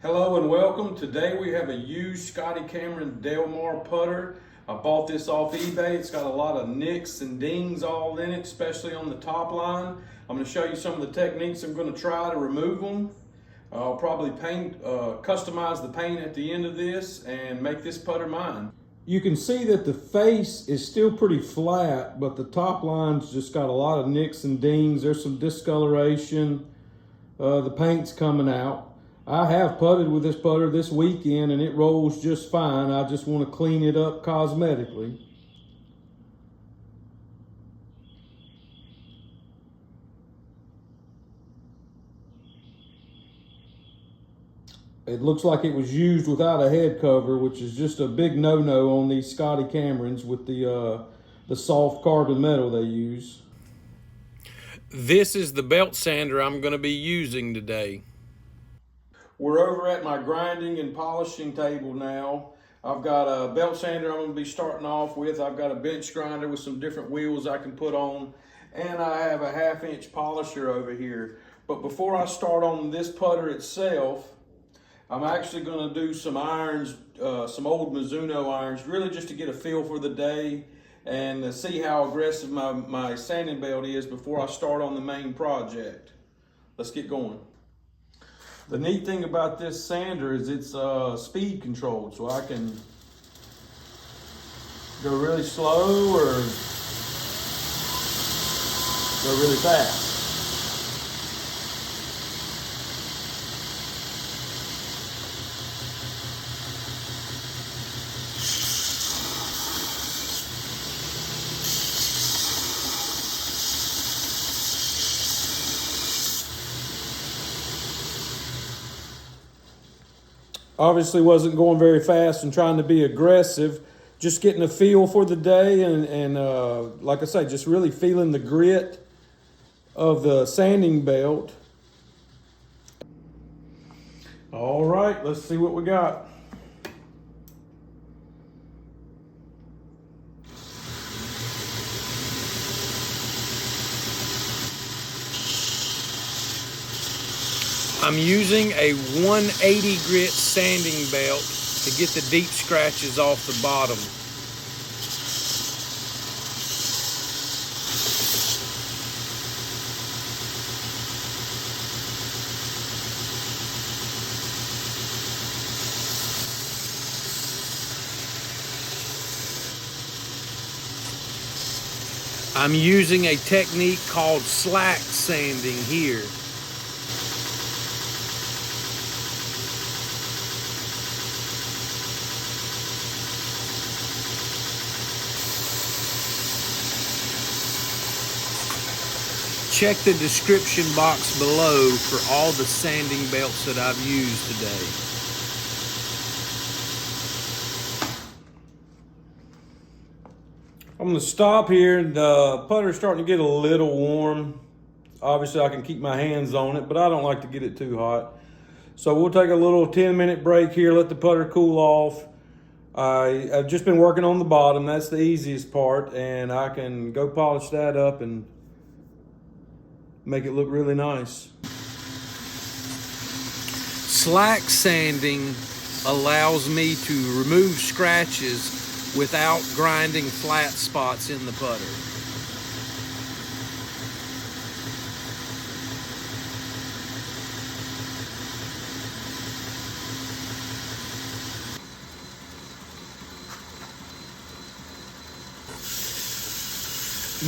Hello and welcome. Today we have a used Scotty Cameron Del Mar putter. I bought this off eBay. It's got a lot of nicks and dings all in it, especially on the top line. I'm going to show you some of the techniques I'm going to try to remove them. I'll probably customize the paint at the end of this and make this putter mine. You can see that the face is still pretty flat, but the top line's just got a lot of nicks and dings. There's some discoloration. The paint's coming out. I have putted with this putter this weekend and it rolls just fine. I just want to clean it up cosmetically. It looks like it was used without a head cover, which is just a big no-no on these Scotty Camerons with the soft carbon metal they use. This is the belt sander I'm going to be using today. We're over at my grinding and polishing table now. I've got a belt sander I'm going to be starting off with. I've got a bench grinder with some different wheels I can put on. And I have a 1/2-inch polisher over here. But before I start on this putter itself, I'm actually going to do some irons, some old Mizuno irons, really just to get a feel for the day and see how aggressive my sanding belt is before I start on the main project. Let's get going. The neat thing about this sander is it's speed controlled, so I can go really slow or go really fast. Obviously wasn't going very fast and trying to be aggressive, just getting a feel for the day and like I say, just really feeling the grit of the sanding belt. All right, let's see what we got. I'm using a 180 grit sanding belt to get the deep scratches off the bottom. I'm using a technique called slack sanding here. Check the description box below for all the sanding belts that I've used today. I'm going to stop here. The putter's starting to get a little warm. Obviously I can keep my hands on it, but I don't like to get it too hot. So we'll take a little 10-minute break here, let the putter cool off. I've just been working on the bottom. That's the easiest part, and I can go polish that up and make it look really nice. Slack sanding allows me to remove scratches without grinding flat spots in the putter.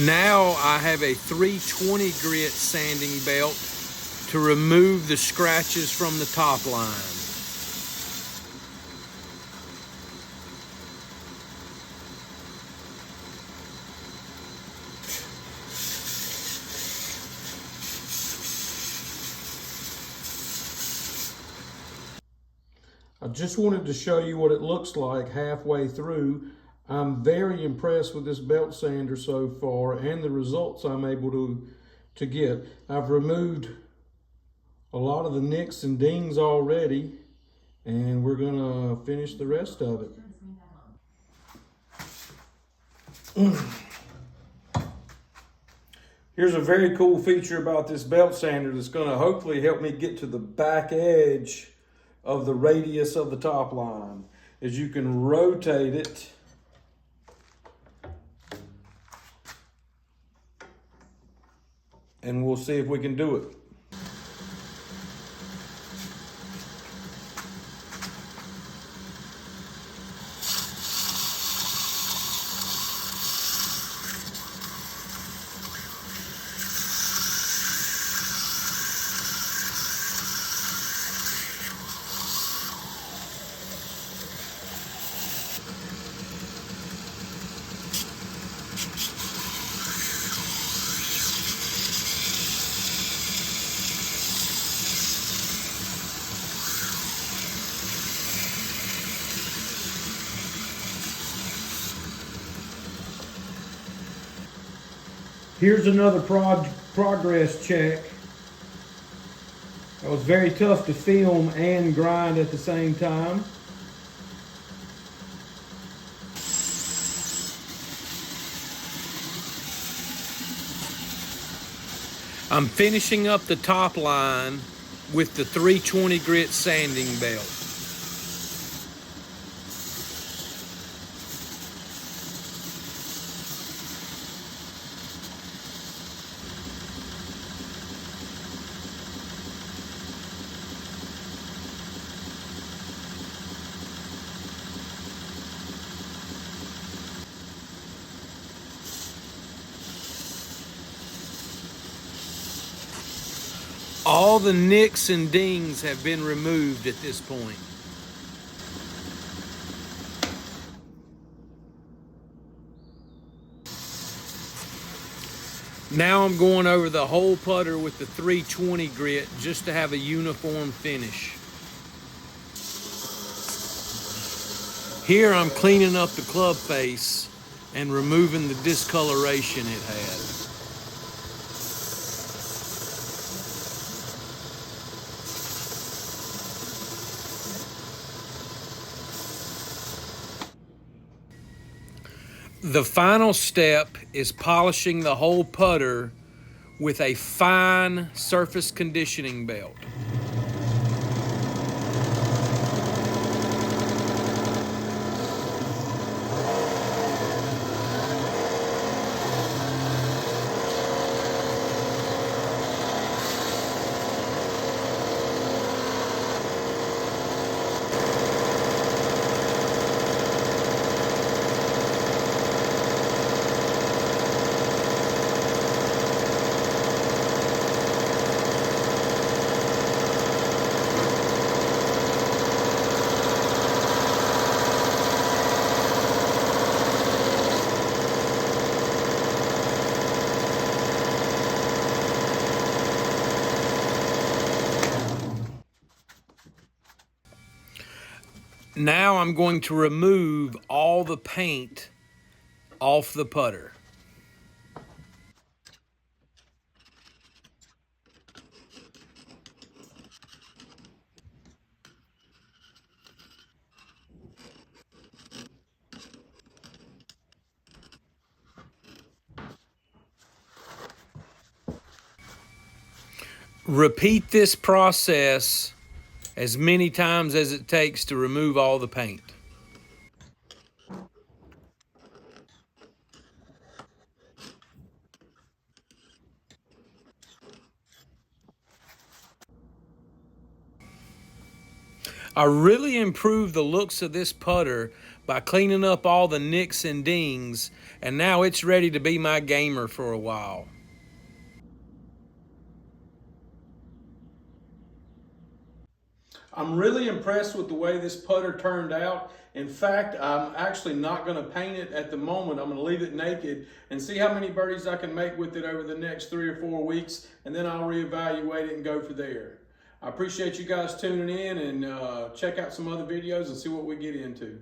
Now I have a 320 grit sanding belt to remove the scratches from the top line. I just wanted to show you what it looks like halfway through. I'm very impressed with this belt sander so far and the results I'm able to get. I've removed a lot of the nicks and dings already, and we're gonna finish the rest of it. Here's a very cool feature about this belt sander that's gonna hopefully help me get to the back edge of the radius of the top line, is you can rotate it and we'll see if we can do it. Here's another progress check. It was very tough to film and grind at the same time. I'm finishing up the top line with the 320 grit sanding belt. All the nicks and dings have been removed at this point. Now I'm going over the whole putter with the 320 grit just to have a uniform finish. Here I'm cleaning up the club face and removing the discoloration it had. The final step is polishing the whole putter with a fine surface conditioning belt. Now I'm going to remove all the paint off the putter. Repeat this process as many times as it takes to remove all the paint. I really improved the looks of this putter by cleaning up all the nicks and dings, and now it's ready to be my gamer for a while. I'm really impressed with the way this putter turned out. In fact, I'm actually not going to paint it at the moment. I'm going to leave it naked and see how many birdies I can make with it over the next 3 or 4 weeks, and then I'll reevaluate it and go from there. I appreciate you guys tuning in, and check out some other videos and see what we get into.